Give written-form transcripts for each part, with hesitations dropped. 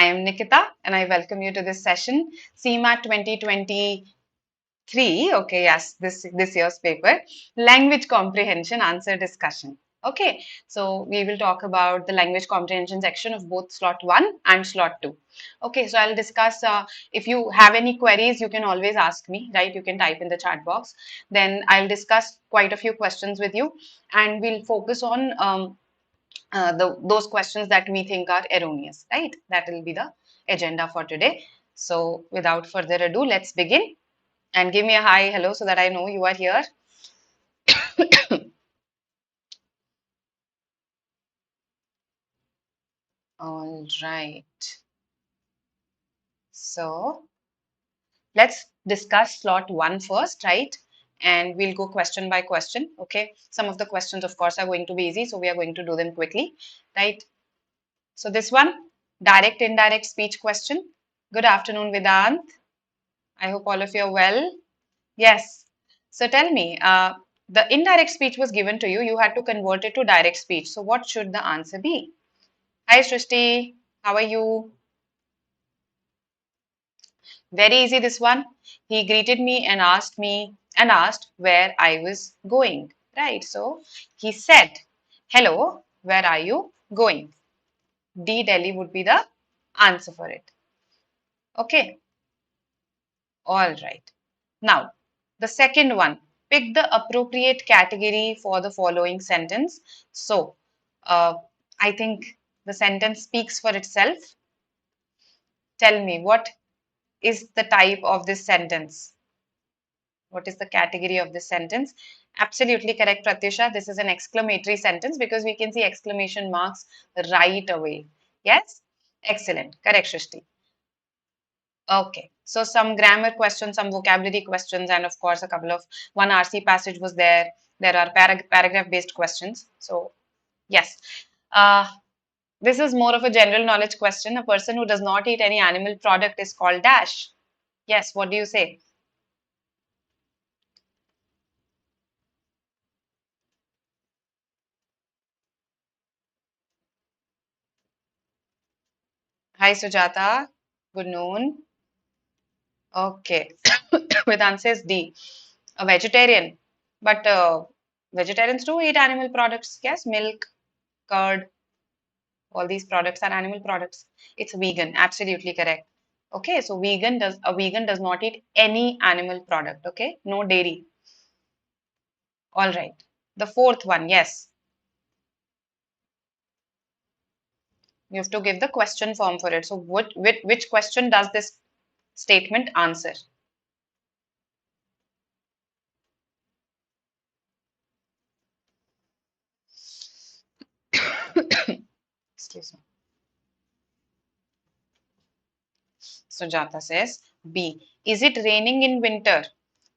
I am Nikita and I welcome you to this session, CMAT 2023. Okay, yes, this year's paper, language comprehension answer discussion. Okay, so we will talk about the language comprehension section of both slot 1 and slot 2. Okay, so I'll discuss, if you have any queries, you can always ask me, right? You can type in the chat box. Then I'll discuss quite a few questions with you and we'll focus on those questions that we think are erroneous, right? That will be the agenda for today. So without further ado, let's begin. And give me a hi, hello, so that I know you are here. All right. So let's discuss slot 1 first, right? And we'll go question by question. Okay. Some of the questions, of course, are going to be easy, so we are going to do them quickly, right? So this one, direct, indirect speech question. Good afternoon, Vedant. I hope all of you are well. Yes. So tell me, the indirect speech was given to you. You had to convert it to direct speech. So what should the answer be? Hi, Srishti. How are you? Very easy, this one. He greeted me and asked where I was going. Right. So he said, hello, where are you going? D, Delhi would be the answer for it. Okay. All right. Now, the second one, pick the appropriate category for the following sentence. So, uh, I think the sentence speaks for itself. Tell me, what is the type of this sentence? What is the category of this sentence? Absolutely correct, Pratyusha. This is an exclamatory sentence because we can see exclamation marks right away. Yes? Excellent. Correct, Shrishti. Okay, so some grammar questions, some vocabulary questions, and of course, a couple of one RC passage was there. There are paragraph-based questions. So, yes, uh, this is more of a general knowledge question. A person who does not eat any animal product is called dash. Yes, what do you say? Hi, Sujata. Good noon. Okay, Vedant says D. A vegetarian, but vegetarians do eat animal products. Yes, milk, curd, all these products are animal products. It's vegan, absolutely correct. Okay, so vegan does not eat any animal product. Okay, no dairy. All right. The fourth one, yes, you have to give the question form for it. So which question does this statement answer? Excuse me. Sujata says B. Is it raining in winter?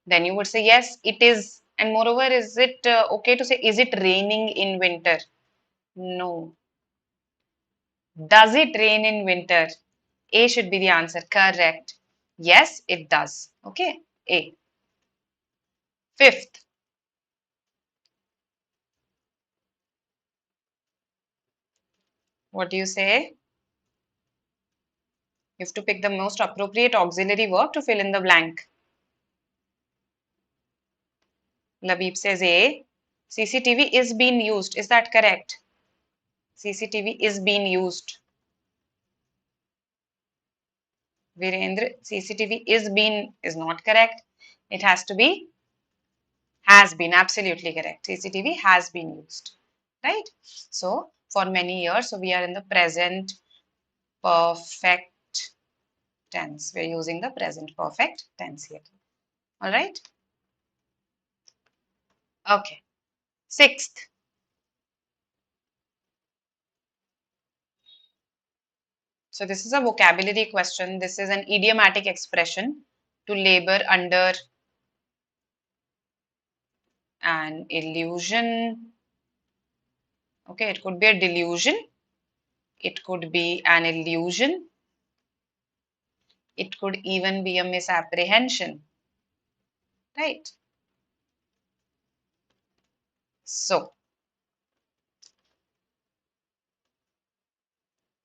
Then you would say yes, it is. And moreover, is it okay to say is it raining in winter? No. Does it rain in winter? A should be the answer. Correct. Yes, it does. Okay. A. Fifth. What do you say? You have to pick the most appropriate auxiliary verb to fill in the blank. Labib says A. CCTV is being used. Is that correct? CCTV is being used. Virendra, CCTV is not correct. It has to be has been. Absolutely correct. CCTV has been used. Right? So, for many years, so we are in the present perfect tense. We're using the present perfect tense here. All right. Okay. Sixth. So this is a vocabulary question. This is an idiomatic expression to labor under an illusion. Okay, it could be a delusion. It could be an illusion. It could even be a misapprehension. Right. So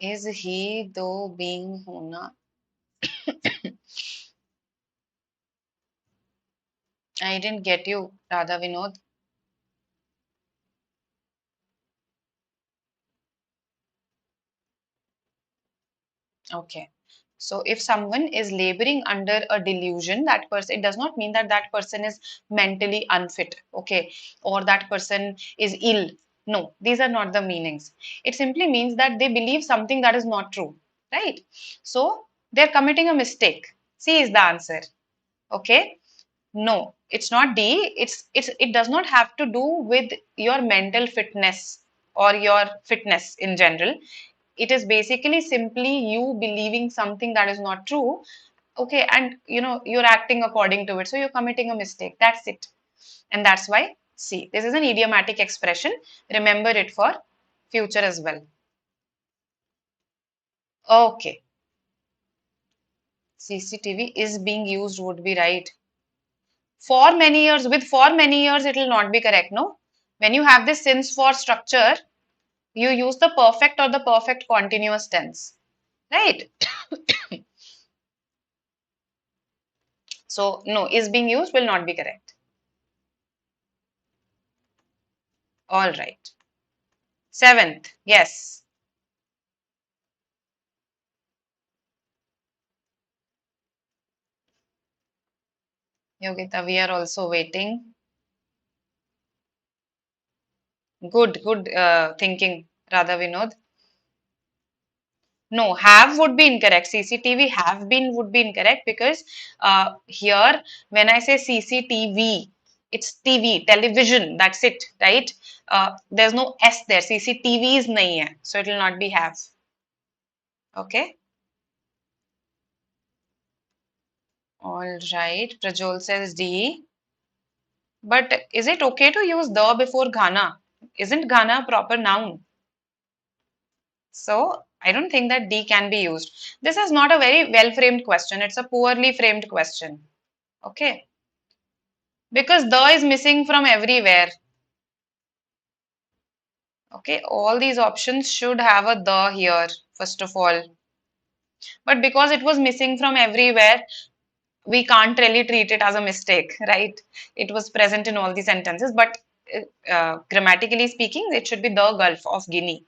Is he though being होना? I didn't get you, Radha Vinod. Okay. So if someone is laboring under a delusion, that person, it does not mean that that person is mentally unfit, okay, or that person is ill. No, these are not the meanings. It simply means that they believe something that is not true, right? So they're committing a mistake. C is the answer. Okay. No, it's not D. It does not have to do with your mental fitness or your fitness in general. It is basically simply you believing something that is not true. Okay, and you're acting according to it. So you're committing a mistake. That's it. And that's why C. This is an idiomatic expression. Remember it for future as well. Okay. CCTV is being used would be right. For many years, with for many years, it will not be correct, no? When you have this since for structure, you use the perfect or the perfect continuous tense, right? So, no, is being used will not be correct. All right. Seventh, yes. Yogita, we are also waiting. Good, good thinking, Radha Vinod. No, have would be incorrect. CCTV have been would be incorrect because here when I say CCTV, it's TV, television. That's it, right? There's no S there. CCTVs nahi hai, so it will not be have. Okay. All right. Prajol says D. But is it okay to use the before Ghana? Isn't Ghana a proper noun? So I don't think that D can be used. This is not a very well framed question. It's a poorly framed question. Okay. Because the is missing from everywhere. Okay. All these options should have a the here, first of all. But because it was missing from everywhere, we can't really treat it as a mistake, right? It was present in all the sentences, but grammatically speaking, it should be the Gulf of Guinea,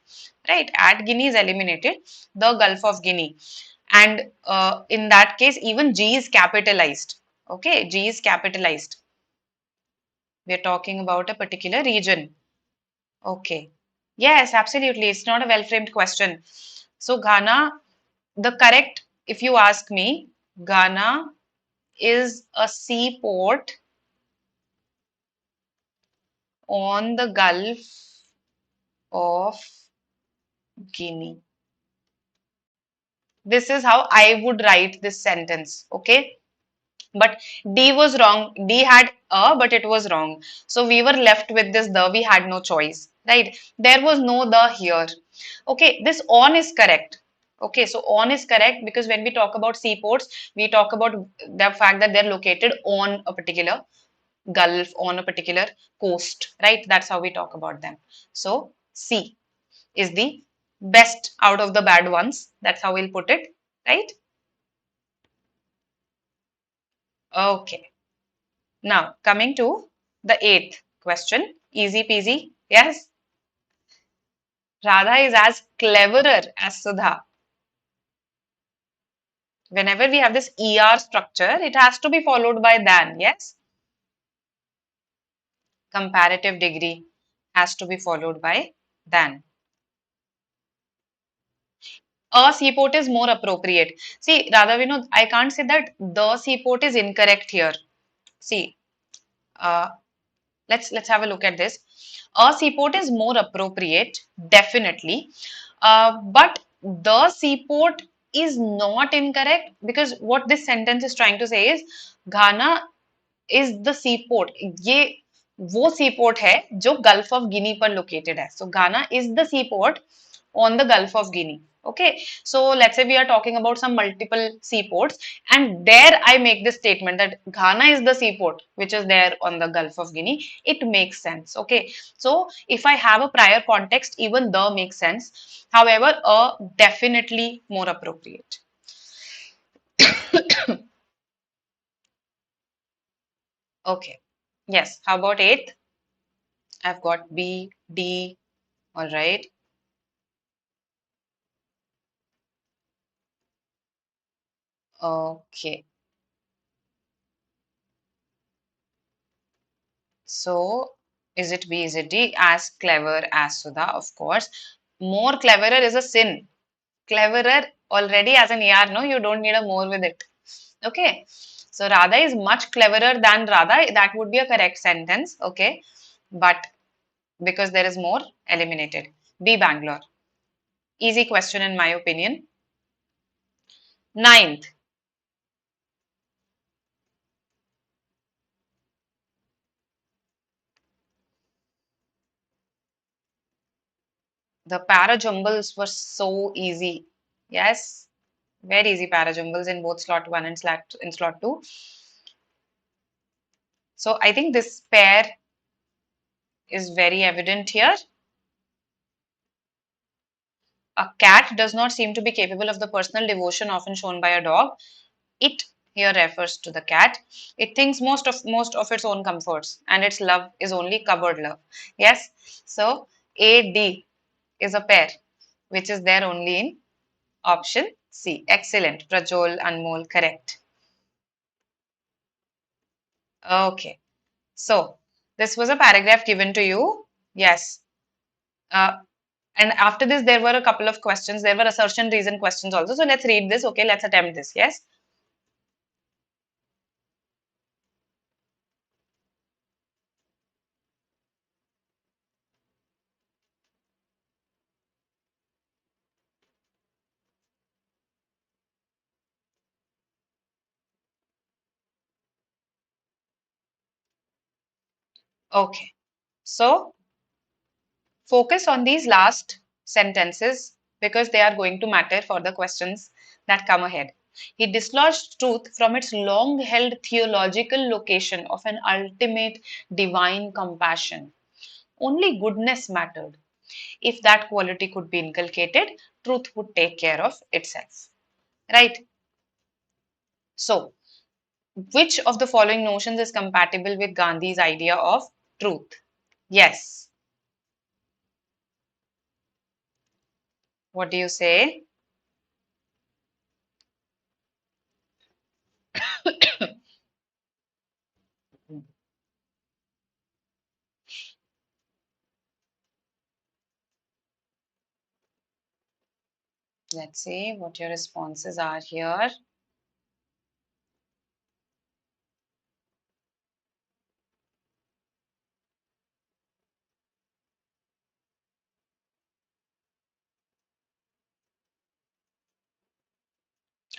right? At Guinea is eliminated, the Gulf of Guinea. And in that case, even G is capitalized. Okay, G is capitalized. We are talking about a particular region. Okay. Yes, absolutely. It's not a well framed question. So, Ghana, the correct, if you ask me, Ghana is a seaport on the Gulf of Guinea. This is how I would write this sentence, okay? But D was wrong. D had a, but it was wrong. So we were left with this the. We had no choice, right? There was no the here. Okay, this on is correct. Okay, so on is correct because when we talk about seaports, we talk about the fact that they're located on a particular gulf, on a particular coast, right? That's how we talk about them. So C is the best out of the bad ones. That's how we'll put it, right? Okay. Now coming to the eighth question. Easy peasy. Yes. Radha is as cleverer as Sudha. Whenever we have this ER structure, it has to be followed by than. Yes. Comparative degree has to be followed by than. A seaport is more appropriate. See, Radha Vinod, I can't say that the seaport is incorrect here. See, uh, let's have a look at this. A seaport is more appropriate, definitely, but the seaport is not incorrect because what this sentence is trying to say is Ghana is the seaport. ये वो seaport है जो Gulf of Guinea पर located है. So Ghana is the seaport on the Gulf of Guinea. Okay, so let's say we are talking about some multiple seaports, and there I make this statement that Ghana is the seaport which is there on the Gulf of Guinea. It makes sense. Okay, so if I have a prior context, even the makes sense. However, a definitely more appropriate. Okay, yes. How about eighth? I've got B, D. All right. Okay. So, is it B, is it D? As clever as Sudha, of course. More cleverer is a sin. Cleverer already as an ER, no, you don't need a more with it. Okay. So, Radha is much cleverer than Radha. That would be a correct sentence. Okay. But because there is more, eliminated. B, Bangalore. Easy question in my opinion. Ninth, the parajumbles were so easy. Yes, very easy parajumbles in both slot 1 and slot 2. So I think this pair is very evident here. A cat does not seem to be capable of the personal devotion often shown by a dog. It here refers to the cat. It thinks most of its own comforts, and its love is only cupboard love. Yes. So AD is a pair which is there only in option C. Excellent. Prajol, Anmol, correct. Okay. So this was a paragraph given to you. Yes. Uh, and after this, there were a couple of questions. There were assertion reason questions also. So let's read this. Okay, let's attempt this. Yes. Okay. So focus on these last sentences because they are going to matter for the questions that come ahead. He dislodged truth from its long held theological location of an ultimate divine compassion. Only goodness mattered. If that quality could be inculcated, truth would take care of itself. Right? So, which of the following notions is compatible with Gandhi's idea of truth? Yes. What do you say? Let's see what your responses are here.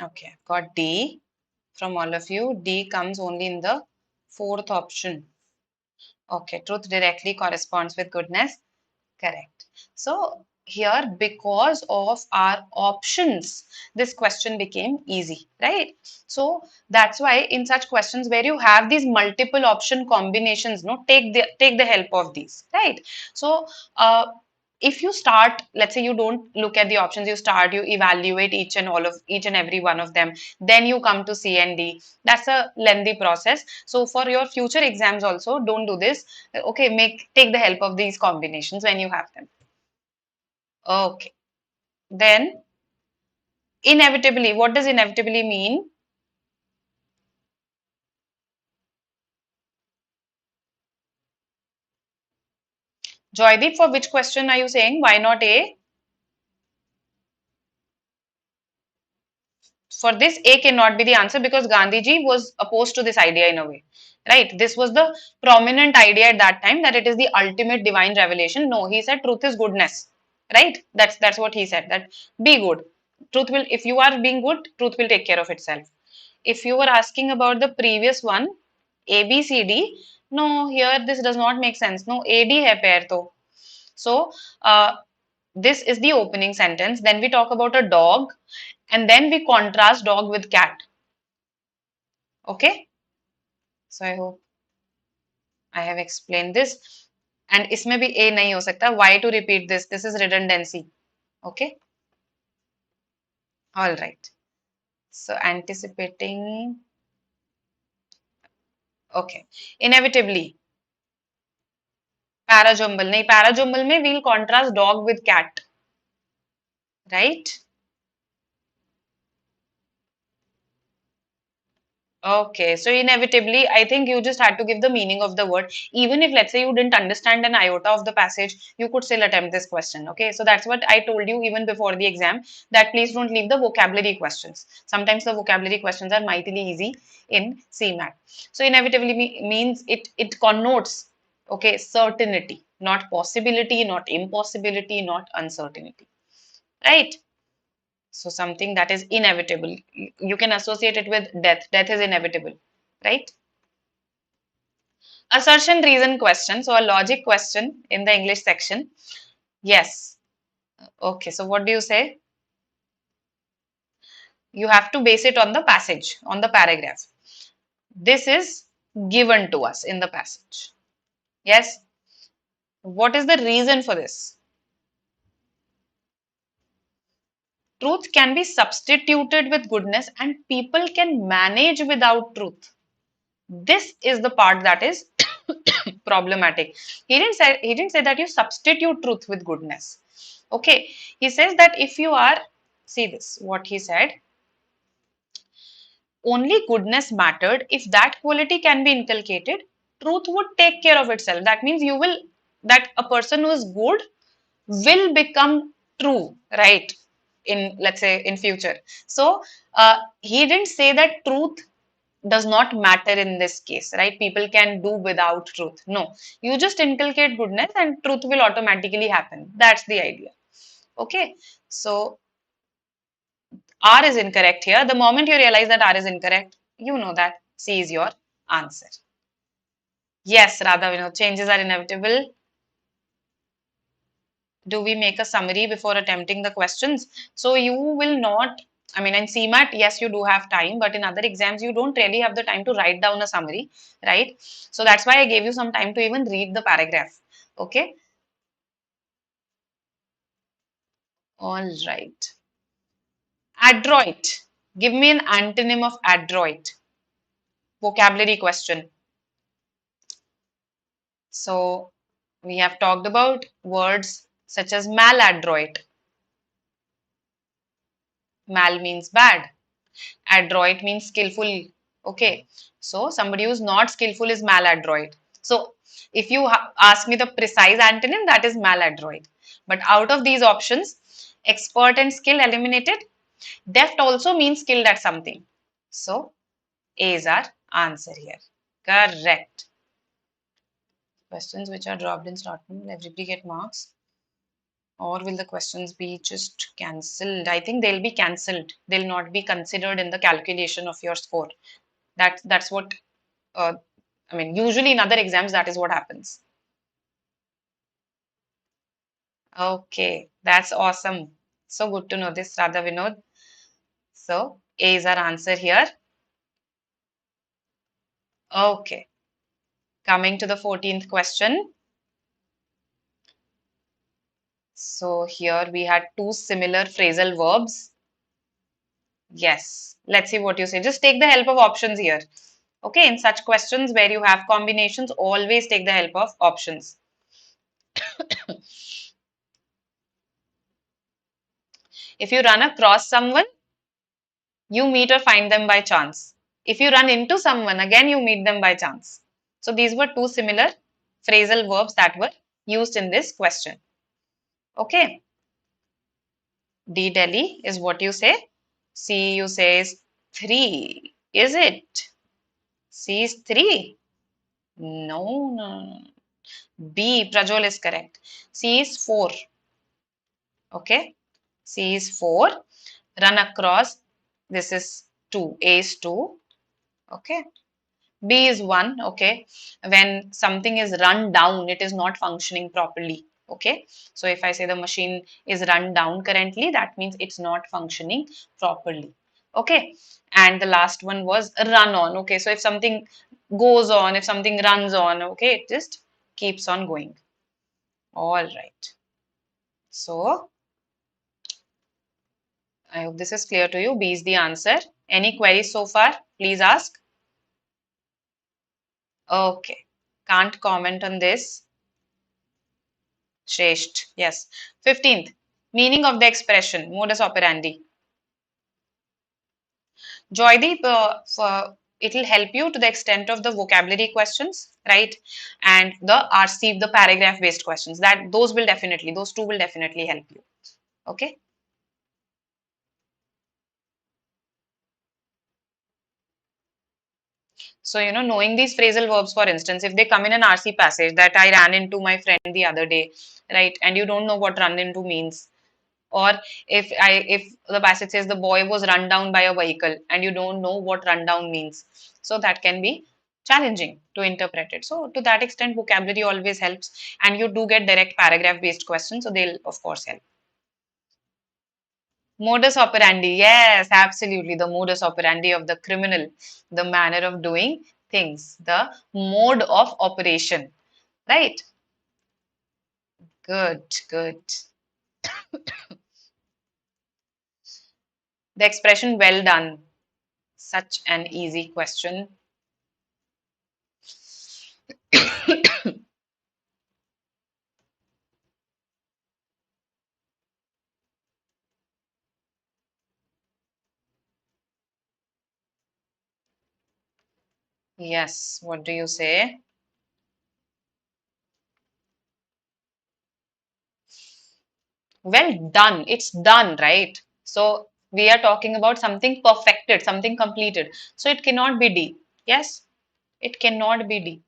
Okay, got D from all of you. D comes only in the fourth option. Okay, truth directly corresponds with goodness. Correct. So here, because of our options, this question became easy, right? So that's why in such questions where you have these multiple option combinations, no, take the help of these, right? So if you start, let's say you don't look at the options, you evaluate each and every one of them, then you come to C and D. That's a lengthy process. So for your future exams also, don't do this. Okay, take the help of these combinations when you have them. Okay. Then inevitably, what does inevitably mean? Joydeep, for which question are you saying? Why not A? For this, A cannot be the answer because Gandhiji was opposed to this idea in a way. Right? This was the prominent idea at that time that it is the ultimate divine revelation. No, he said truth is goodness. Right? That's what he said. That be good. Truth will, if you are being good, truth will take care of itself. If you were asking about the previous one, A, B, C, D, no, here this does not make sense. No, A, D hai pair to. So, This is the opening sentence. Then we talk about a dog, and then we contrast dog with cat. Okay. So I hope I have explained this. And इसमें भी A नहीं हो सकता. Why to repeat this? This is redundancy. Okay. All right. So anticipating. Okay. Inevitably. Parajumble. नहीं, parajumble में we'll contrast dog with cat. Right? Okay, so inevitably, I think you just had to give the meaning of the word. Even if, let's say, you didn't understand an iota of the passage, you could still attempt this question. Okay, so that's what I told you even before the exam, that please don't leave the vocabulary questions. Sometimes the vocabulary questions are mightily easy in CMAT. So inevitably means it connotes, okay, certainty, not possibility, not impossibility, not uncertainty, right? So something that is inevitable. You can associate it with death. Death is inevitable, right? Assertion reason question. So a logic question in the English section. Yes. Okay. So what do you say? You have to base it on the passage, on the paragraph. This is given to us in the passage. Yes. What is the reason for this? Truth can be substituted with goodness and people can manage without truth. This is the part that is problematic. He didn't say that you substitute truth with goodness. Okay. He says that if you are, see this, what he said, only goodness mattered. If that quality can be inculcated, truth would take care of itself. That means that a person who is good will become true, right? In, let's say, in future. So he didn't say that truth does not matter in this case, right? People can do without truth. No, you just inculcate goodness and truth will automatically happen. That's the idea. Okay, so R is incorrect here. The moment you realize that R is incorrect, you know that C is your answer. Yes, Radha, changes are inevitable. Do we make a summary before attempting the questions? So you will not, I mean, in CMAT, yes, you do have time, but in other exams, you don't really have the time to write down a summary, right? So that's why I gave you some time to even read the paragraph. Okay. All right. Adroit. Give me an antonym of adroit. Vocabulary question. So we have talked about words such as maladroit. Mal means bad. Adroit means skillful. Okay. So somebody who's not skillful is maladroit. So if you ask me the precise antonym, that is maladroit. But out of these options, expert and skill eliminated. Deft also means skilled at something. So A is our answer here. Correct. Questions which are dropped in starting, will everybody get marks? Or will the questions be just cancelled? I think they'll be cancelled. They'll not be considered in the calculation of your score. That's what, I mean, usually in other exams, that is what happens. Okay, that's awesome. So good to know this, Radha Vinod. So A is our answer here. Okay, coming to the 14th question. So here we had two similar phrasal verbs. Yes, let's see what you say. Just take the help of options here. Okay, in such questions where you have combinations, always take the help of options. If you run across someone, you meet or find them by chance. If you run into someone, again you meet them by chance. So these were two similar phrasal verbs that were used in this question. Okay. D Delhi is what you say. C you say is 3. Is it? C is 3. No. B, Prajol is correct. C is 4. Okay. C is 4. Run across. This is 2. A is 2. Okay. B is 1. Okay. When something is run down, it is not functioning properly. Okay, so if I say the machine is run down currently, that means it's not functioning properly. Okay, and the last one was run on. Okay, so if something goes on, if something runs on, okay, it just keeps on going. All right, so I hope this is clear to you. B is the answer. Any queries so far? Please ask. Okay, can't comment on this. Shresht, yes. 15th, meaning of the expression, modus operandi. Joydeep, it will help you to the extent of the vocabulary questions, right? And the RC, the paragraph based questions. Those two will definitely help you. Okay. So, knowing these phrasal verbs, for instance, if they come in an RC passage that I ran into my friend the other day, right? And you don't know what run into means. Or if the passage says the boy was run down by a vehicle and you don't know what run down means, so that can be challenging to interpret it. So to that extent, vocabulary always helps, and you do get direct paragraph based questions, so they'll of course help. Modus operandi, yes, absolutely, the modus operandi of the criminal, the manner of doing things, the mode of operation, right? Good, good. The expression well done, such an easy question. Yes, what do you say? Well done. It's done, right? So we are talking about something perfected, something completed. So it cannot be D. Yes, it cannot be D.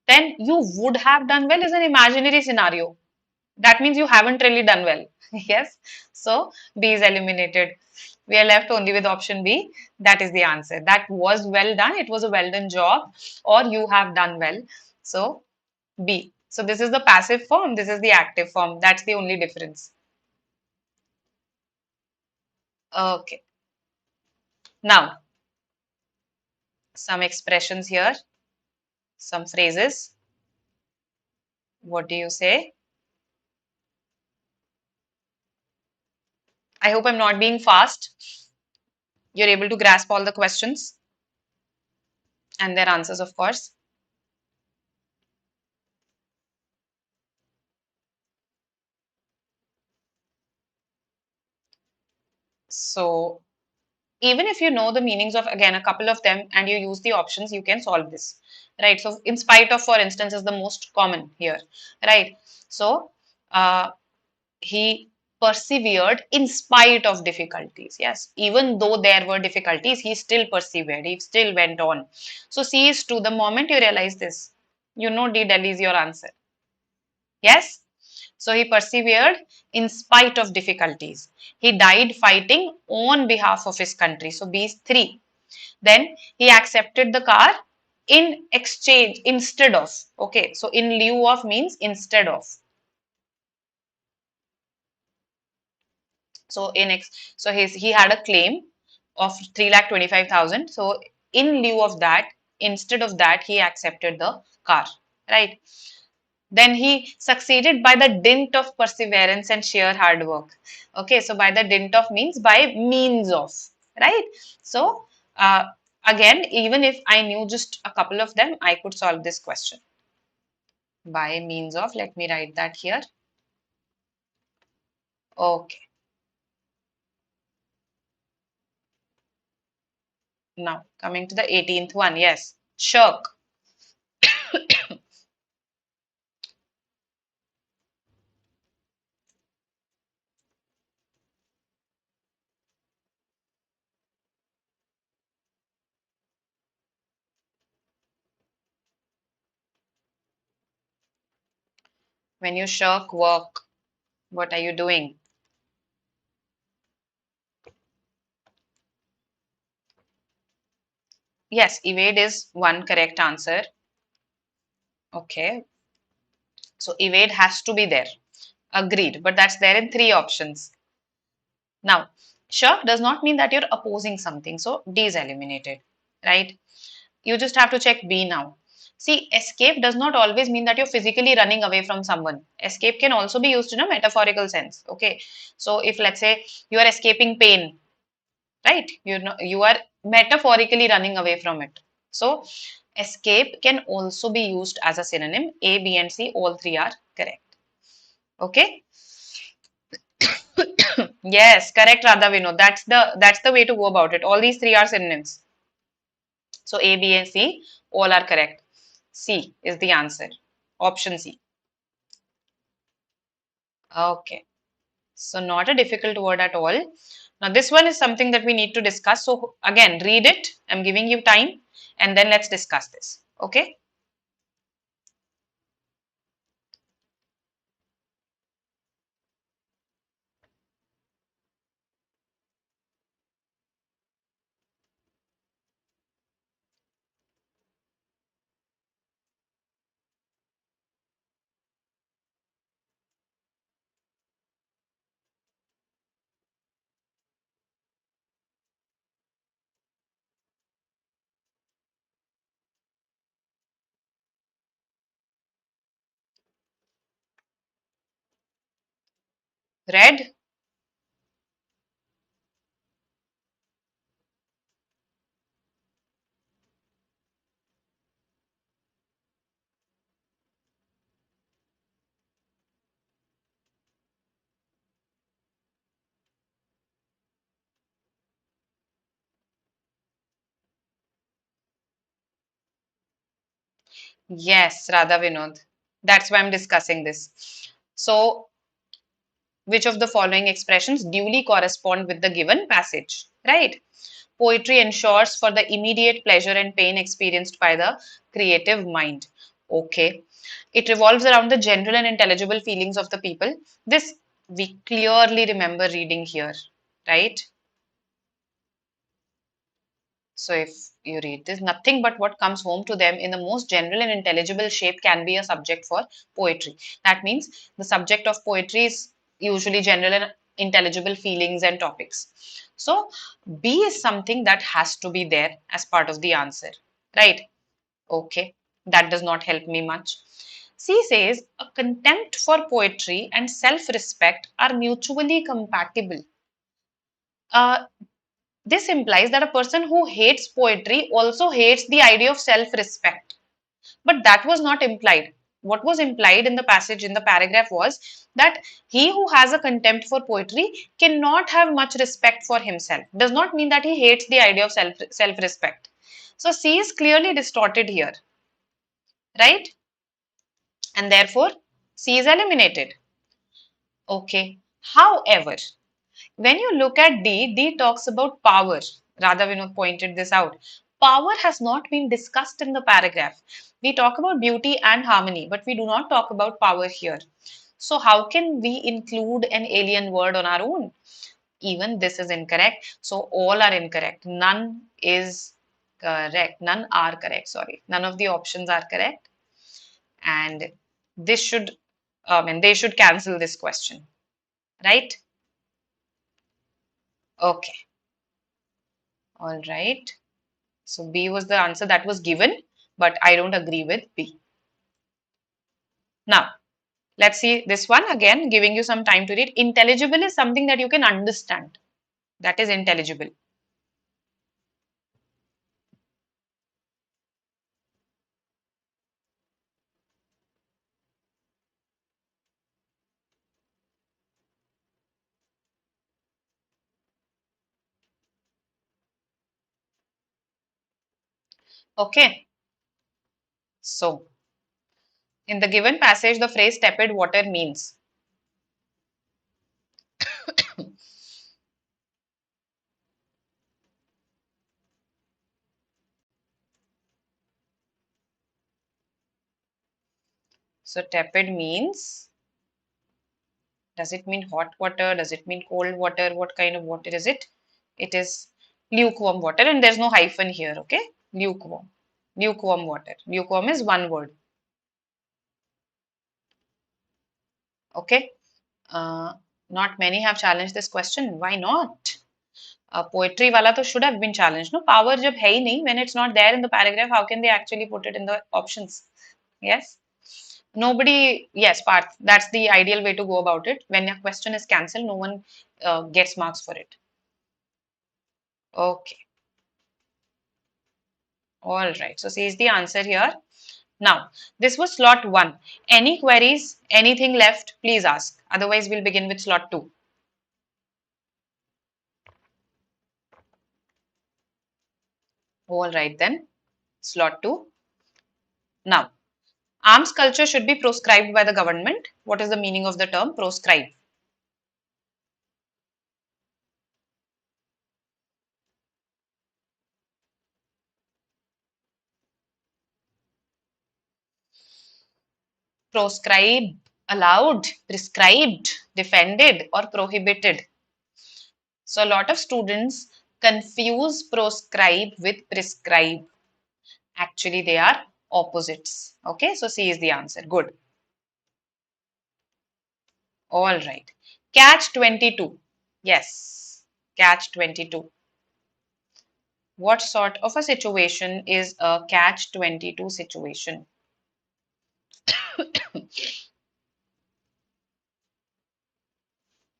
Then you would have done well is an imaginary scenario. That means you haven't really done well. Yes. So B is eliminated. We are left only with option B. That is the answer. That was well done. It was a well done job, or you have done well. So B. So this is the passive form. This is the active form. That's the only difference. Okay. Now, some expressions here, some phrases. What do you say? I hope I'm not being fast. You're able to grasp all the questions and their answers, of course. So, even if you know the meanings of again a couple of them and you use the options, you can solve this, right? So, in spite of, for instance, is the most common here, right? So, he persevered in spite of difficulties. Yes, even though there were difficulties, he still persevered, he still went on. So C is true. The moment you realize this, you know D Delhi is your answer. Yes, so he persevered in spite of difficulties. He died fighting on behalf of his country. So B is 3. Then he accepted the car in exchange, instead of. Okay, so in lieu of means instead of. So he had a claim of 3,25,000. So in lieu of that, instead of that, he accepted the car, right? Then he succeeded by the dint of perseverance and sheer hard work. Okay, so by the dint of means by means of, right? So again, even if I knew just a couple of them, I could solve this question by means of. Let me write that here. Okay, now coming to the 18th one. Yes, shirk. When you shirk work, what are you doing? Yes, evade is one correct answer. Okay. So evade has to be there. Agreed. But that's there in three options. Now, shirk does not mean that you're opposing something. So D is eliminated, right? You just have to check B now. See, escape does not always mean that you're physically running away from someone. Escape can also be used in a metaphorical sense. Okay. So if let's say you are escaping pain, right? You are metaphorically running away from it. So escape can also be used as a synonym. A, B, and C, all three are correct. Okay. Yes, correct, Radha Vinod. That's the way to go about it. All these three are synonyms. So A, B, and C all are correct. C is the answer. Option C. Okay. So not a difficult word at all. Now this one is something that we need to discuss. So again, read it. I'm giving you time and then let's discuss this. Okay. Read. Yes, Radha Vinod. That's why I'm discussing this. So which of the following expressions duly correspond with the given passage? Right. Poetry ensures for the immediate pleasure and pain experienced by the creative mind. Okay. It revolves around the general and intelligible feelings of the people. This we clearly remember reading here, right? So if you read this, nothing but what comes home to them in the most general and intelligible shape can be a subject for poetry. That means the subject of poetry is usually general and intelligible feelings and topics. So B is something that has to be there as part of the answer, right? Okay, that does not help me much. C says a contempt for poetry and self-respect are mutually compatible. Uh, this implies that a person who hates poetry also hates the idea of self respect. But that was not implied. What was implied in the passage in the paragraph was that he who has a contempt for poetry cannot have much respect for himself. Does not mean that he hates the idea of self respect. So C is clearly distorted here, right? And therefore C is eliminated. Okay. However, when you look at D talks about power. Radha Vinod pointed this out. Power has not been discussed in the paragraph. We talk about beauty and harmony, but we do not talk about power here. So, how can we include an alien word on our own? Even this is incorrect. So, all are incorrect. None is correct. None are correct. Sorry. None of the options are correct. And this should, and they should cancel this question. Right? Okay. All right. So B was the answer that was given, but I don't agree with B. Now, let's see this one again, giving you some time to read. Intelligible is something that you can understand. That is intelligible. Okay. So, in the given passage, the phrase tepid water means. So, tepid means, does it mean hot water? Does it mean cold water? What kind of water is it? It is lukewarm water, and there's no hyphen here, okay? Lukewarm. Lukewarm water. Lukewarm is one word. Okay. Uh, Not many have challenged this question. Why not? Poetry wala to should have been challenged. No power jab hai hi nahi, when it's not there in the paragraph, how can they actually put it in the options? Yes. Nobody, yes, Parth, that's the ideal way to go about it. When a question is cancelled, no one gets marks for it. Okay. All right. So, see is the answer here. Now, this was slot 1. Any queries, anything left, please ask. Otherwise, we'll begin with slot 2. All right then. Slot 2. Now, arms culture should be proscribed by the government. What is the meaning of the term proscribe? Proscribed, allowed, prescribed, defended, or prohibited. So, a lot of students confuse proscribe with prescribe. Actually, they are opposites. Okay, so C is the answer. Good. All right. Catch 22. Yes, catch 22. What sort of a situation is a catch 22 situation?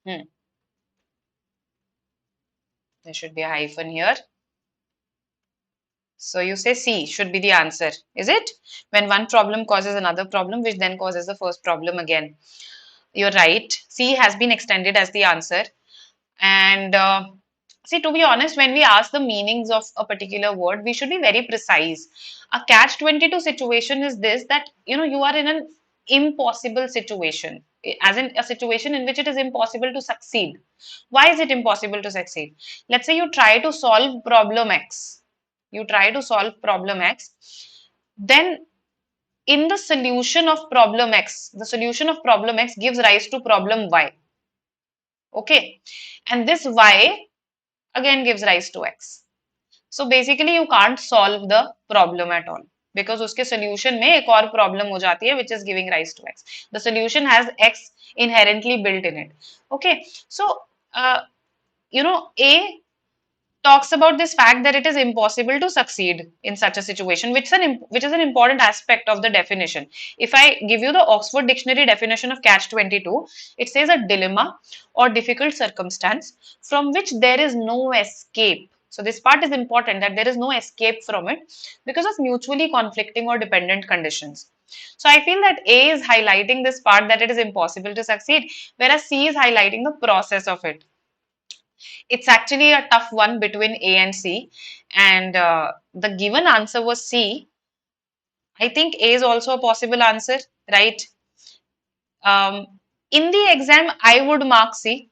Hmm. There should be a hyphen here. So you say C should be the answer. Is it? When one problem causes another problem, which then causes the first problem again. You're right. C has been extended as the answer. And see, to be honest, when we ask the meanings of a particular word, we should be very precise. A catch 22 situation is this, that you are in an impossible situation, as in a situation in which it is impossible to succeed. Why is it impossible to succeed? Let's say you try to solve problem X. You try to solve problem X. Then in the solution of problem X, the solution of problem X gives rise to problem Y. Okay. And this Y again gives rise to X. So basically you can't solve the problem at all, because उसके solution में एक और problem हो जाती है which is giving rise to X. The solution has X inherently built in it. Okay. So A talks about this fact that it is impossible to succeed in such a situation, which is an important aspect of the definition. If I give you the Oxford Dictionary definition of catch 22, it says a dilemma or difficult circumstance from which there is no escape. So this part is important, that there is no escape from it because of mutually conflicting or dependent conditions. So I feel that A is highlighting this part, that it is impossible to succeed, whereas C is highlighting the process of it. It's actually a tough one between A and C, and the given answer was C. I think A is also a possible answer, right? Um, in the exam, I would mark C.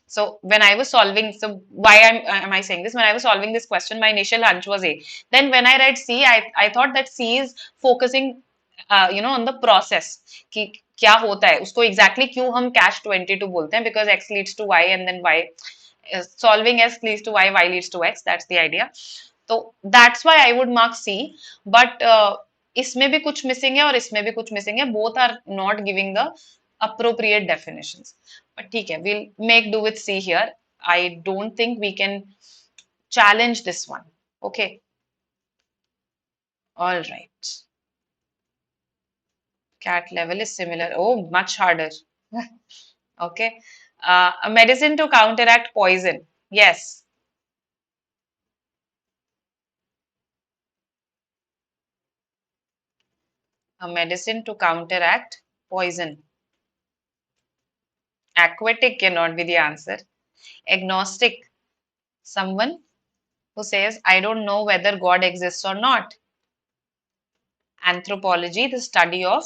So when I was solving, so why am I saying this? When I was solving this question, my initial hunch was A. Then when I read C, I thought that C is focusing, on the process. कि क्या होता है उसको exactly क्यों हम catch 22 बोलते हैं, because X leads to Y and then Y, solving X leads to Y, Y leads to X. That's the idea. So that's why I would mark C. But इसमें भी कुछ missing है और इसमें भी कुछ missing है. Both are not giving the appropriate definitions. But ठीक है, we'll make do with C here. I don't think we can challenge this one. Okay. All right. Cat level is similar. Oh, much harder. Okay. A medicine to counteract poison. Yes. A medicine to counteract poison. Aquatic cannot be the answer. Agnostic. Someone who says, I don't know whether God exists or not. Anthropology, the study of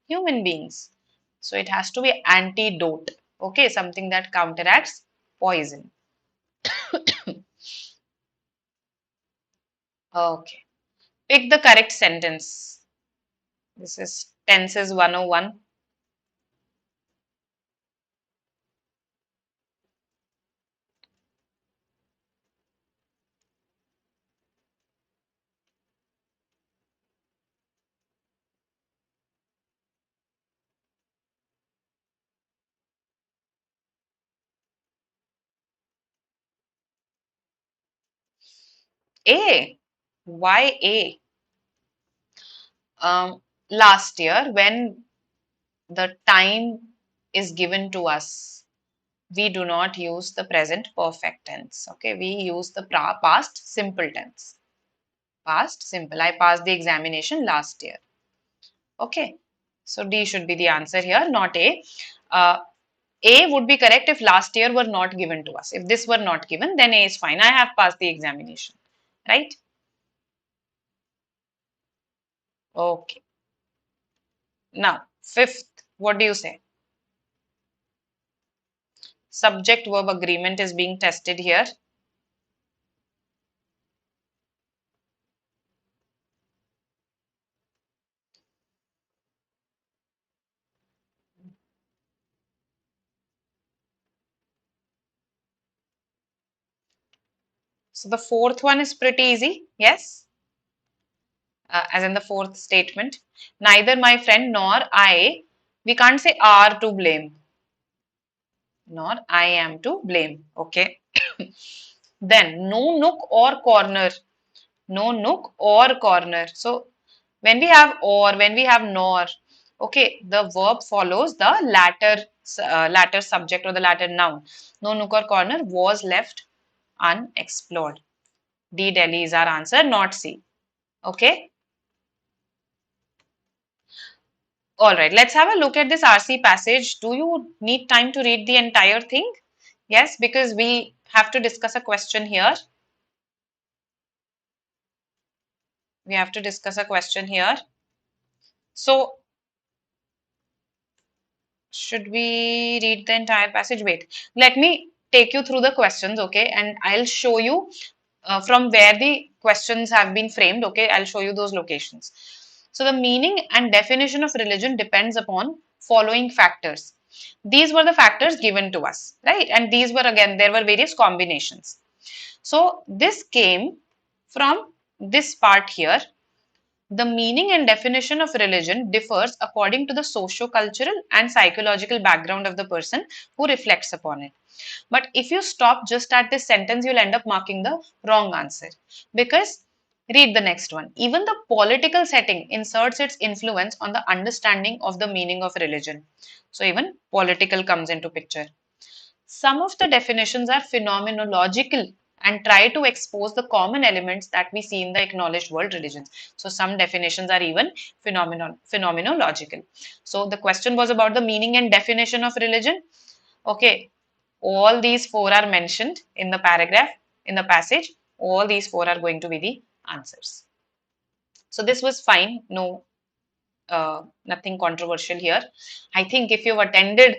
human beings. So it has to be antidote. Okay, something that counteracts poison. Okay. Pick the correct sentence. This is tenses 101. A. Why A? Last year, when the time is given to us, we do not use the present perfect tense. Okay, we use the past simple tense. Past simple. I passed the examination last year. Okay, so D should be the answer here, not A. Uh, A would be correct if last year were not given to us. If this were not given, then A is fine. I have passed the examination, right? Okay. Now, fifth, what do you say? Subject verb agreement is being tested here. So the fourth one is pretty easy. Yes. As in the fourth statement, neither my friend nor I, we can't say are to blame, nor I am to blame. Okay. Then no nook or corner, no nook or corner. So when we have or, when we have nor, okay, the verb follows the latter subject or the latter noun. No nook or corner was left unexplored. D, Delhi is our answer, not C. Okay. All right, let's have a look at this RC passage. Do you need time to read the entire thing? Yes, because we have to discuss a question here. We have to discuss a question here. So, should we read the entire passage? Wait, let me take you through the questions, okay? And I'll show you from where the questions have been framed, okay? I'll show you those locations. So, the meaning and definition of religion depends upon following factors. These were the factors given to us, right? And these were, again, there were various combinations. So, this came from this part here. The meaning and definition of religion differs according to the socio-cultural and psychological background of the person who reflects upon it. But if you stop just at this sentence, you'll end up marking the wrong answer. Because, read the next one. Even the political setting inserts its influence on the understanding of the meaning of religion. So even political comes into picture. Some of the definitions are phenomenological and try to expose the common elements that we see in the acknowledged world religions. So some definitions are even phenomenological. So the question was about the meaning and definition of religion. Okay, all these four are mentioned in the paragraph, in the passage. All these four are going to be the answers. So this was fine. No, nothing controversial here. I think if you've attended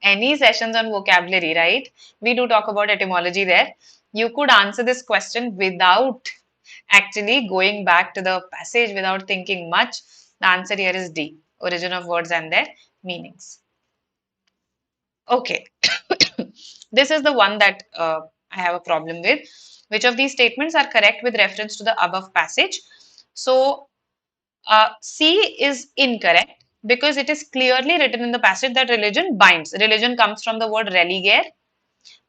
any sessions on vocabulary, right? We do talk about etymology there. You could answer this question without actually going back to the passage, without thinking much. The answer here is D, origin of words and their meanings. Okay. This is the one that I have a problem with. Which of these statements are correct with reference to the above passage? So, C is incorrect because it is clearly written in the passage that religion binds. Religion comes from the word religare.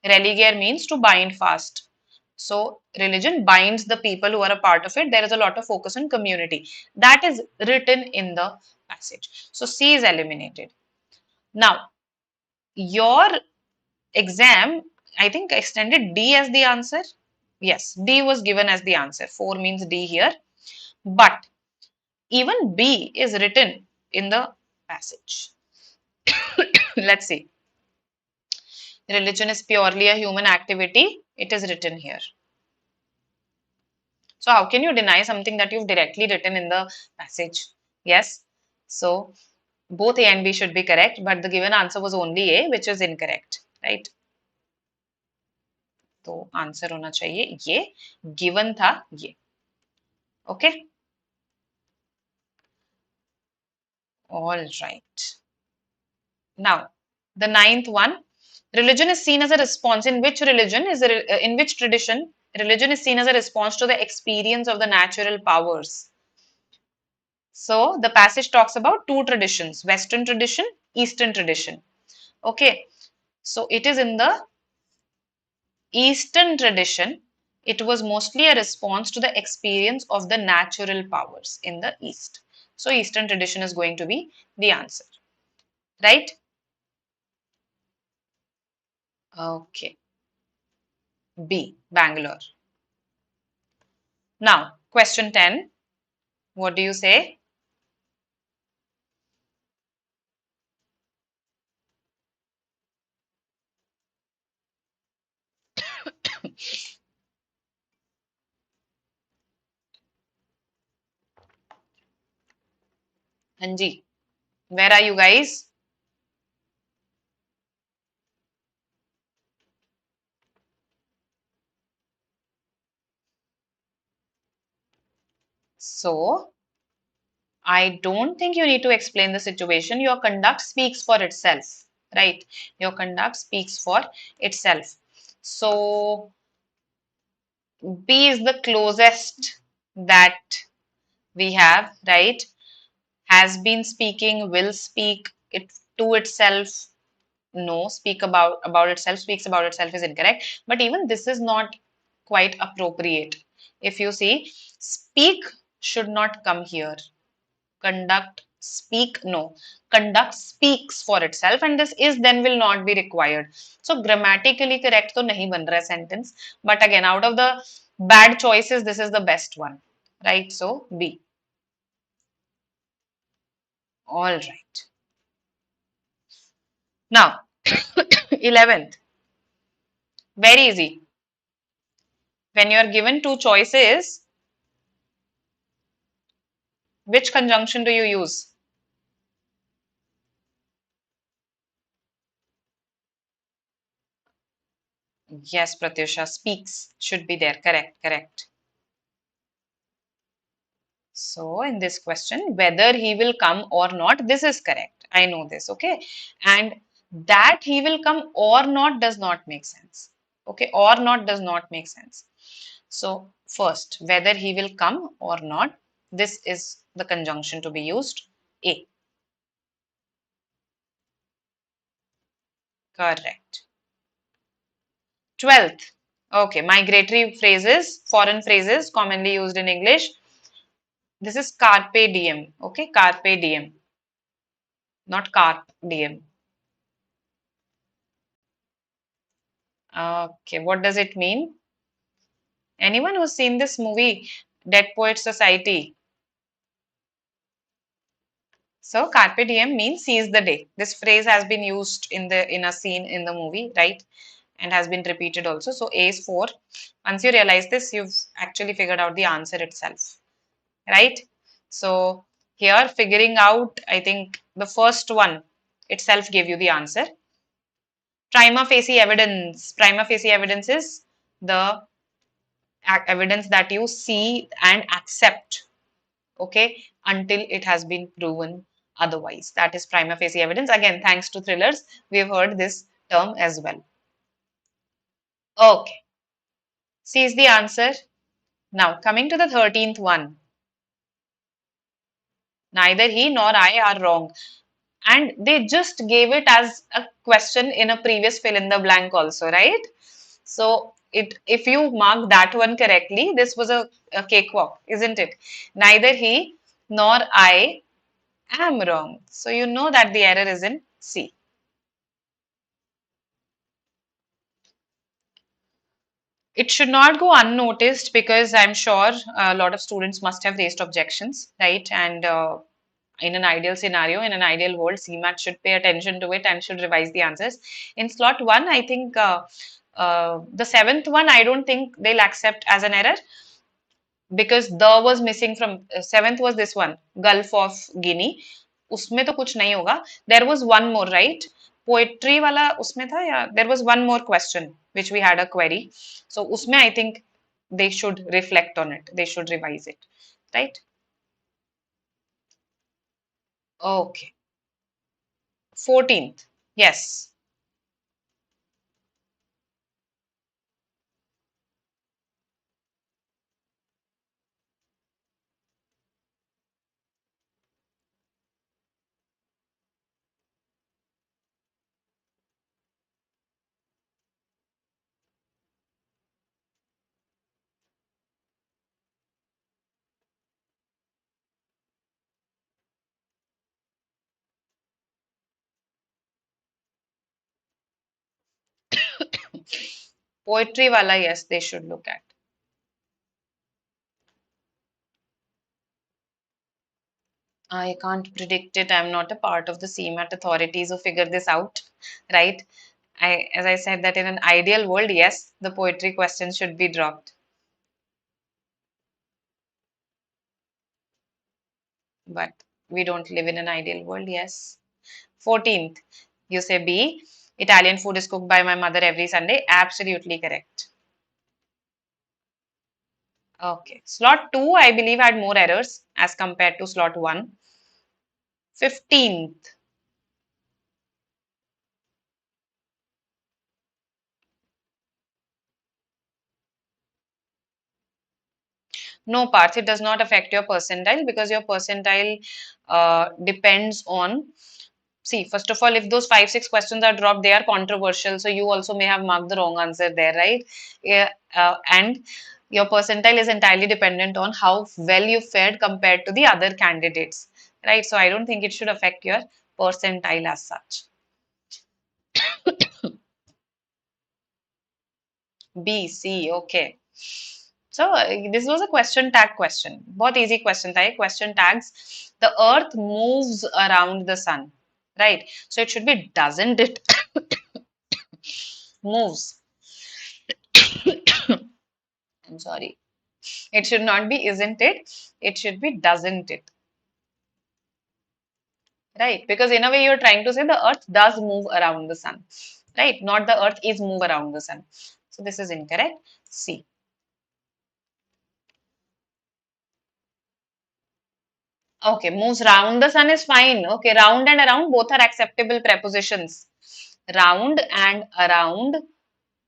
Religare means to bind fast. So, religion binds the people who are a part of it. There is a lot of focus on community. That is written in the passage. So, C is eliminated. Now, your exam, I think, extended D as the answer. Yes, D was given as the answer. 4 means D here. But even B is written in the passage. Let's see. Religion is purely a human activity. It is written here. So how can you deny something that you've directly written in the passage? Yes. So both A and B should be correct, but the given answer was only A, which is incorrect, right? तो answer होना चाहिए ये, given था ये. Okay. All right. Now, the ninth one, religion is seen as a response. In which religion is in which tradition religion is seen as a response to the experience of the natural powers. So the passage talks about two traditions: Western tradition, Eastern tradition. Okay, so it is in the Eastern tradition It was mostly a response to the experience of the natural powers in the East. So Eastern tradition is going to be the answer, right? Okay. B, Bangalore. Now, question 10. What do you say? Anji, where are you guys? So, I don't think you need to explain the situation. Your conduct speaks for itself, right? Your conduct speaks for itself. So, B is the closest that we have, right? Has been speaking, will speak it to itself. No, speak about itself, speaks about itself is incorrect. But even this is not quite appropriate. If you see, speak should not come here. Conduct, speak, no. Conduct speaks for itself, and this is then will not be required. So grammatically correct to nahi ban raha sentence. But again, out of the bad choices, this is the best one, right? So B. All right. Now, 11th. Very easy. When you are given two choices, which conjunction do you use? Yes, Pratyusha, speaks should be there. Correct, correct. So, in this question, whether he will come or not, this is correct. I know this, okay? And that he will come or not does not make sense. Okay, or not does not make sense. So, first, whether he will come or not, this is the conjunction to be used. A. Correct. 12th. Okay, migratory phrases, foreign phrases commonly used in English. This is carpe diem. Okay, carpe diem, not carp diem. Okay, what does it mean? Anyone who's seen this movie, Dead Poets Society? So carpe diem means seize the day. This phrase has been used in a scene in the movie, right? And has been repeated also. So A is 4. Once you realize this, you've actually figured out the answer itself, right? So here figuring out, I think the first one itself gave you the answer. Prima facie evidence. Prima facie evidence is the evidence that you see and accept, okay, until it has been proven otherwise. That is prima facie evidence. Again, thanks to thrillers, we have heard this term as well. Okay, C is the answer. Now, coming to the 13th one. Neither he nor I are wrong. And they just gave it as a question in a previous fill in the blank also, right? So if you mark that one correctly, this was a cakewalk, isn't it? Neither he nor I am wrong. So you know that the error is in C. It should not go unnoticed because I'm sure a lot of students must have raised objections, right? And in an ideal scenario, in an ideal world, CMAT should pay attention to it and should revise the answers. In slot 1, I think the 7th one, I don't think they'll accept as an error because the was missing from 7th was this one, Gulf of Guinea. उसमें तो कुछ नहीं होगा. There was one more, right? Poetry वाला उसमें था या there was one more question which we had a query. So उसमें I think they should reflect on it. They should revise it, right? Okay. 14th. Yes. Poetry wala, yes, they should look at. I can't predict it. I'm not a part of the CMAT authorities who figure this out, right? As I said, that in an ideal world, yes, the poetry question should be dropped. But we don't live in an ideal world, yes. 14th, you say B. Italian food is cooked by my mother every Sunday. Absolutely correct. Okay. Slot 2, I believe, had more errors as compared to slot 1. 15th. No, Parth, it does not affect your percentile because your percentile depends on. See, first of all, if those 5, 6 questions are dropped, they are controversial. So you also may have marked the wrong answer there, right? Yeah, and your percentile is entirely dependent on how well you fared compared to the other candidates, right? So I don't think it should affect your percentile as such. B, C, okay. So this was a question tag question. बहुत easy question था ये. Question tags. The earth moves around the sun, right? So it should be doesn't it moves. I'm sorry. It should not be isn't it. It should be doesn't it. Right? Because in a way you're trying to say the earth does move around the sun. Right? Not the earth is move around the sun. So this is incorrect. C. Okay, moves round the sun is fine. Okay, round and around both are acceptable prepositions. Round and around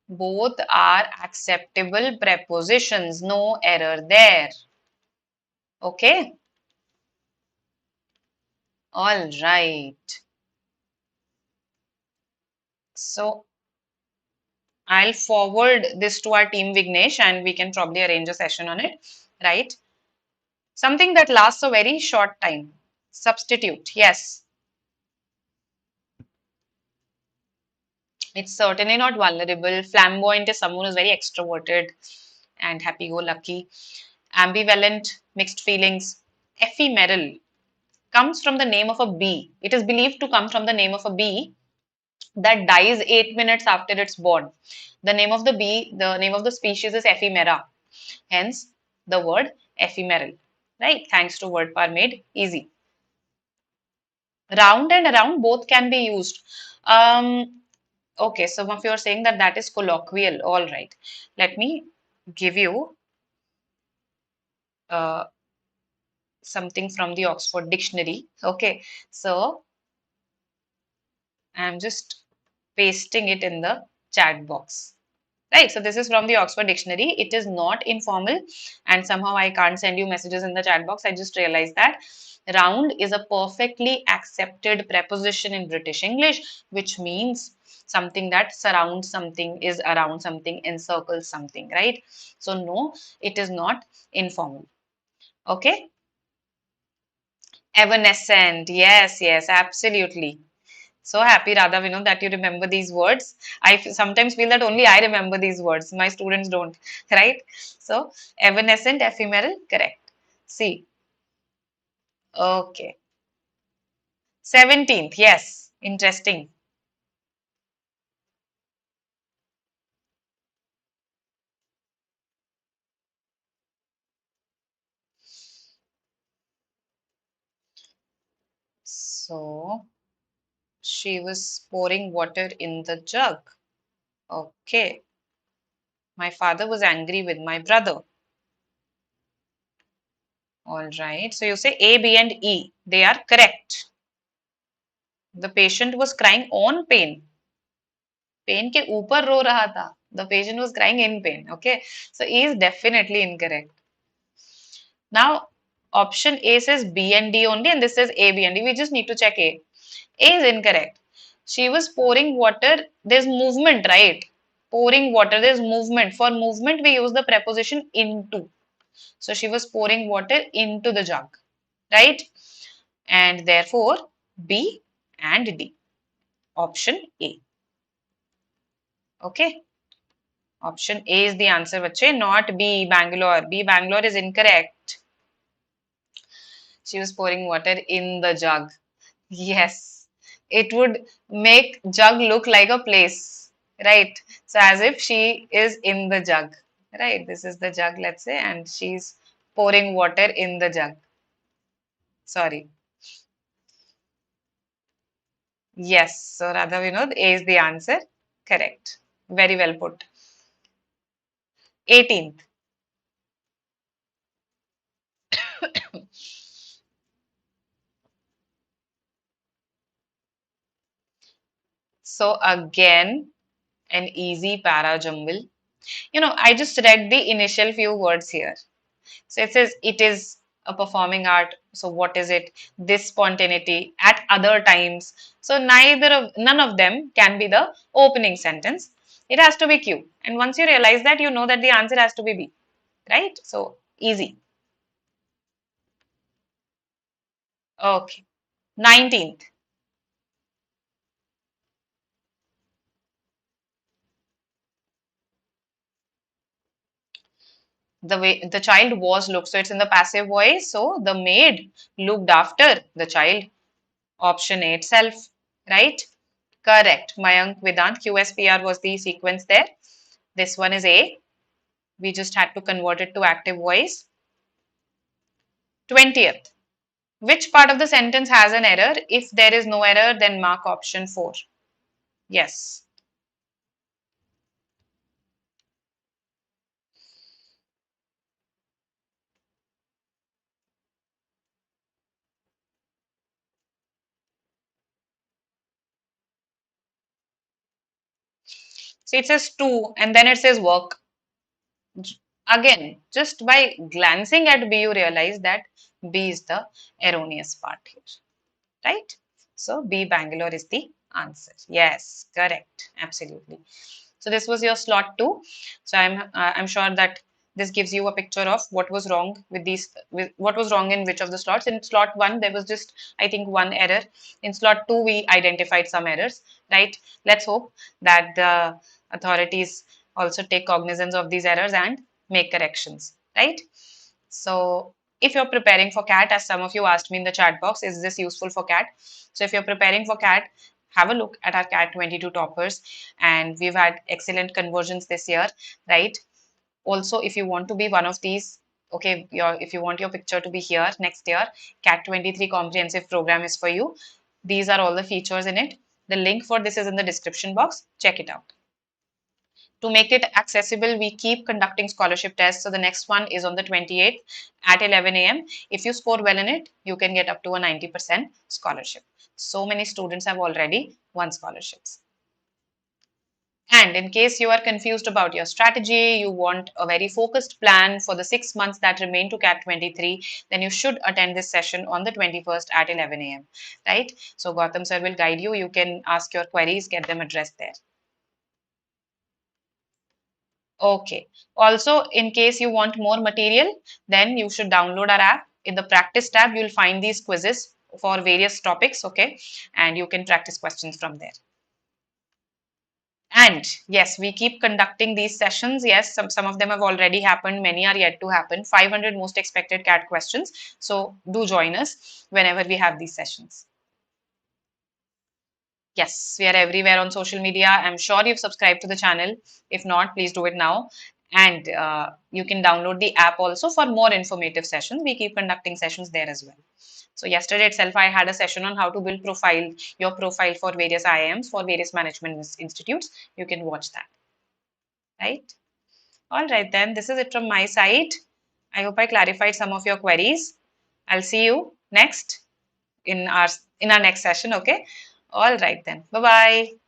both are acceptable prepositions. No error there. Okay, all right. So I'll forward this to our team Vignesh and we can probably arrange a session on it, right? Something that lasts a very short time. Substitute, yes. It's certainly not vulnerable. Flamboyant is someone who's very extroverted and happy-go-lucky. Ambivalent, mixed feelings. Ephemeral comes from the name of a bee. It is believed to come from the name of a bee that dies 8 minutes after it's born. The name of the bee, the name of the species is ephemera. Hence, the word ephemeral. Right? Thanks to word power made easy. Round and around both can be used. Okay, some of you are saying that that is colloquial. All right. Let me give you uh, something from the Oxford Dictionary. Okay, so I'm just pasting it in the chat box. Right, so this is from the Oxford Dictionary. It is not informal, and somehow I can't send you messages in the chat box. I just realized that round is a perfectly accepted preposition in British English, which means something that surrounds something, is around something, encircles something, right? So, no, it is not informal. Okay, evanescent. Yes, yes, absolutely. So happy, Radha Vinod, that you remember these words. Sometimes feel that only I remember these words. My students don't, right? So, evanescent, ephemeral, correct. See, okay. 17th, yes, interesting. So, she was pouring water in the jug. Okay. My father was angry with my brother. All right. So, you say A, B, and E. They are correct. The patient was crying on pain. Pain के ऊपर रो रहा था. The patient was crying in pain. Okay, so E is definitely incorrect. Now option A says B and D only, and this says A, B, and D. We just need to check A. A is incorrect. She was pouring water. There's movement, right? Pouring water. There's movement. For movement, we use the preposition into. So she was pouring water into the jug, right? And therefore B and D. Option A. Okay. Option A is the answer, bache, not B, Bangalore. B, Bangalore is incorrect. She was pouring water in the jug. Yes, it would make jug look like a place, right? So as if she is in the jug, right? This is the jug, let's say, and she's pouring water in the jug. Sorry. Yes, so Radha Vinod, A is the answer. Correct. Very well put. 18th. So again, an easy para jumble. I just read the initial few words here. So it says it is a performing art. So what is it? This spontaneity at other times. So none of them can be the opening sentence. It has to be Q. And once you realize that, you know that the answer has to be B. Right? So easy. Okay. 19th. The way the child was looked. So it's in the passive voice. So the maid looked after the child. Option A itself. Right? Correct. Mayank Vedant QSPR was the sequence there. This one is A. We just had to convert it to active voice. 20th. Which part of the sentence has an error? If there is no error, then mark option 4. Yes. So it says to and then it says work. Again, just by glancing at B, you realize that B is the erroneous part here. Right? So B, Bangalore is the answer. Yes, correct. Absolutely. So this was your slot 2. So I'm sure that this gives you a picture of what was wrong with what was wrong in which of the slots. In slot 1 there was just, I think, one error. In slot 2 we identified some errors, right? Let's hope that the authorities also take cognizance of these errors and make corrections, right? So if you're preparing for CAT, as some of you asked me in the chat box, is this useful for CAT? So if you're preparing for CAT, have a look at our CAT 22 toppers, and we've had excellent conversions this year, right? Also, if you want to be one of these, okay, if you want your picture to be here next year, CAT 23 comprehensive program is for you. These are all the features in it. The link for this is in the description box. Check it out. To make it accessible, we keep conducting scholarship tests. So the next one is on the 28th at 11 a.m. If you score well in it, you can get up to a 90% scholarship. So many students have already won scholarships. And in case you are confused about your strategy, you want a very focused plan for the 6 months that remain to CAT 23, then you should attend this session on the 21st at 11 a.m. Right? So Gautam sir will guide you. You can ask your queries, get them addressed there. Okay. Also, in case you want more material, then you should download our app. In the practice tab, you'll find these quizzes for various topics, okay? And you can practice questions from there. And yes, we keep conducting these sessions. Yes, some of them have already happened. Many are yet to happen. 500 most expected CAT questions. So do join us whenever we have these sessions. Yes, we are everywhere on social media. I'm sure you've subscribed to the channel. If not, please do it now. And you can download the app also for more informative sessions. We keep conducting sessions there as well. So yesterday itself, I had a session on how to build your profile for various IIMs, for various management institutes. You can watch that, right? All right, then. This is it from my side. I hope I clarified some of your queries. I'll see you next in our next session. Okay. All right then. Bye bye.